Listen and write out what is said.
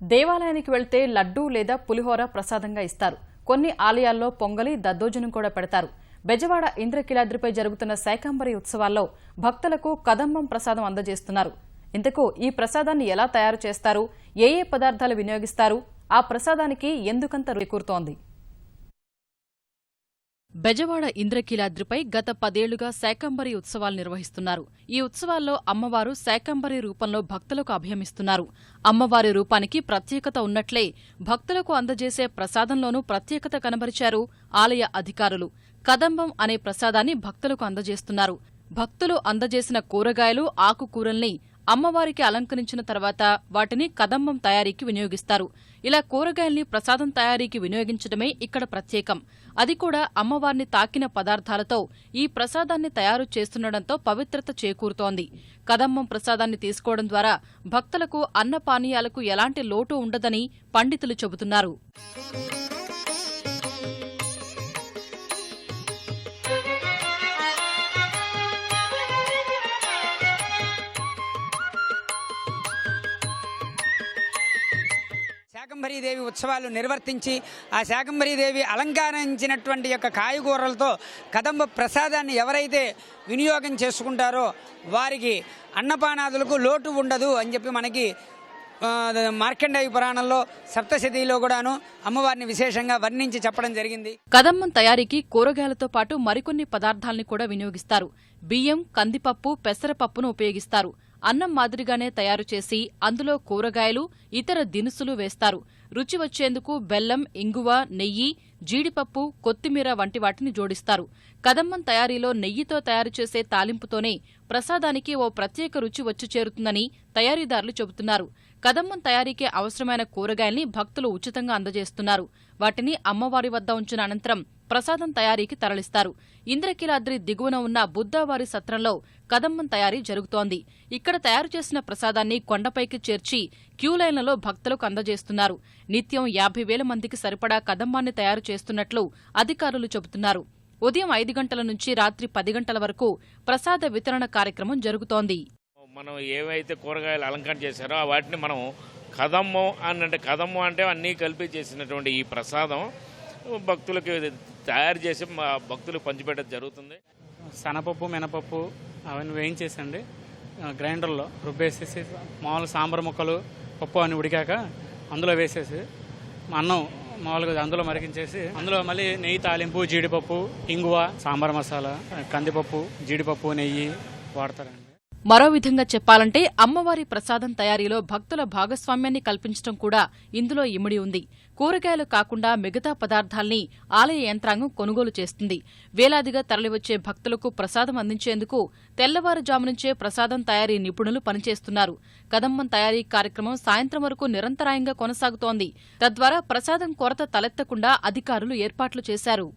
దేవాలయానికి వెళ్తే లడ్డూ లేదా పులిహోర ప్రసాదంగా ఇస్తారు. కొన్ని ఆలయాల్లో పొంగలి, దద్దోజనం కూడా పెడతారు. బెజవాడ ఇంద్రకీలాద్రిపై జరుగుతున్న శాకంబరి ఉత్సవాల్లో భక్తులకు కదంబం ప్రసాదం అందజేస్తున్నారు. ఇంతకు ఈ ప్రసాదాన్ని ఎలా తయారు చేస్తారు, ఏ పదార్థాలు వినియోగిస్తారు, ఆ ప్రసాదానికి ఎందుకంత రుచి? బెజవాడ ఇంద్రకీలాద్రిపై గత 10 ఏళ్లుగా శాకంబరి ఉత్సవాలు నిర్వహిస్తున్నారు. ఈ ఉత్సవాల్లో అమ్మవారు శాకంబరి రూపంలో భక్తులకు అభయమిస్తున్నారు. అమ్మవారి రూపానికి ప్రత్యేకత ఉన్నట్లే భక్తులకు అందజేసే ప్రసాదంలోనూ ప్రత్యేకత కనబరిచారు ఆలయ అధికారులు. కదంబం అనే ప్రసాదాన్ని భక్తులకు అందజేస్తున్నారు. భక్తులు అందజేసిన కూరగాయలు, ఆకుకూరల్ని అమ్మవారికి అలంకరించిన తర్వాత వాటిని కదంబం తయారీకి వినియోగిస్తారు. ఇలా కూరగాయల్ని ప్రసాదం తయారీకి వినియోగించడమే ఇక్కడ ప్రత్యేకం. అది కూడా అమ్మవారిని తాకిన పదార్థాలతో ఈ ప్రసాదాన్ని తయారు చేస్తుండటంతో పవిత్రత చేకూరుతోంది. కదంబం ప్రసాదాన్ని తీసుకోవడం ద్వారా భక్తులకు అన్నపానీయాలకు ఎలాంటి లోటు ఉండదని పండితులు చెబుతున్నారు. శాకంబరీదేవి ఉత్సవాలు నిర్వర్తించి ఆ శాకంబరీదేవి అలంకరించినటువంటి యొక్క కాయగూరలతో కదంబ ప్రసాదాన్ని ఎవరైతే వినియోగం చేసుకుంటారో వారికి అన్నపానాదులకు లోటు ఉండదు అని చెప్పి మనకి మార్కండేయ పురాణంలో సప్తశతిలో కూడాను అమ్మవారిని విశేషంగా వర్ణించి చెప్పడం జరిగింది. కదంబం తయారీకి కూరగాయలతో పాటు మరికొన్ని పదార్థాలని కూడా వినియోగిస్తారు. బియ్యం, కందిపప్పు, పెసరపప్పును ఉపయోగిస్తారు. అన్నం మాదిరిగానే తయారు చేసి అందులో కూరగాయలు, ఇతర దినుసులు వేస్తారు. రుచి వచ్చేందుకు బెల్లం, ఇంగువ, నెయ్యి, జీడిపప్పు, కొత్తిమీర వంటి వాటిని జోడిస్తారు. కదంబం తయారీలో నెయ్యితో తయారు చేసే తాలింపుతోనే ప్రసాదానికి ఓ ప్రత్యేక రుచి వచ్చి చేరుతుందని తయారీదారులు చెబుతున్నారు. కదంబం తయారీకి అవసరమైన కూరగాయల్ని భక్తులు ఉచితంగా అందజేస్తున్నారు. వాటిని అమ్మవారి వద్ద ఉంచిన అనంతరం ప్రసాదం తయారీకి తరలిస్తారు. ఇంద్రకీలాద్రి దిగువన ఉన్న బుద్ధావారి సత్రంలో కదంబం తయారీ జరుగుతోంది. ఇక్కడ తయారు చేసిన ప్రసాదాన్ని కొండపైకి చేర్చి క్యూలైన్లలో భక్తులకు అందజేస్తున్నారు. నిత్యం 50,000 మందికి సరిపడా కదంబాన్ని తయారు చేస్తున్నట్లు అధికారులు చెబుతున్నారు. ఉదయం 5 గంటల నుంచి రాత్రి 10 గంటల వరకు ప్రసాద వితరణ కార్యక్రమం జరుగుతోంది. మనం ఏవైతే కూరగాయలు అలంకరణ చేశారో వాటిని మనం కదంబం అంటే కదంబం అంటే అన్నీ కలిపి చేసినటువంటి ఈ ప్రసాదం భక్తులకి తయారు చేసి భక్తులకు పంచిపెట్టడం జరుగుతుంది. శనపప్పు, మినపప్పు అవన్నీ వేయించేసండి గ్రైండర్లో రుబ్బేసేసి మామూలు సాంబార్ ముక్కలు, పప్పు అని ఉడికాక అందులో వేసేసి అన్నం మామూలుగా అందులో మరిగించేసి అందులో మళ్ళీ నెయ్యి తాలింపు, జీడిపప్పు, ఇంగువ, సాంబార్ మసాలా, కందిపప్పు, జీడిపప్పు, నెయ్యి వాడతారండి. మరో విధంగా చెప్పాలంటే అమ్మవారి ప్రసాదం తయారీలో భక్తుల భాగస్వామ్యాన్ని కల్పించడం కూడా ఇందులో ఇమిడి ఉంది. కూరగాయలు కాకుండా మిగతా పదార్థాల్ని ఆలయ యంత్రాంగం కొనుగోలు చేస్తుంది. వేలాదిగా తరలివచ్చే భక్తులకు ప్రసాదం అందించేందుకు తెల్లవారుజాము నుంచే ప్రసాదం తయారీ నిపుణులు పనిచేస్తున్నారు. కదంబం తయారీ కార్యక్రమం సాయంత్రం వరకు నిరంతరాయంగా కొనసాగుతోంది. తద్వారా ప్రసాదం కొరత తలెత్తకుండా అధికారులు ఏర్పాట్లు చేశారు.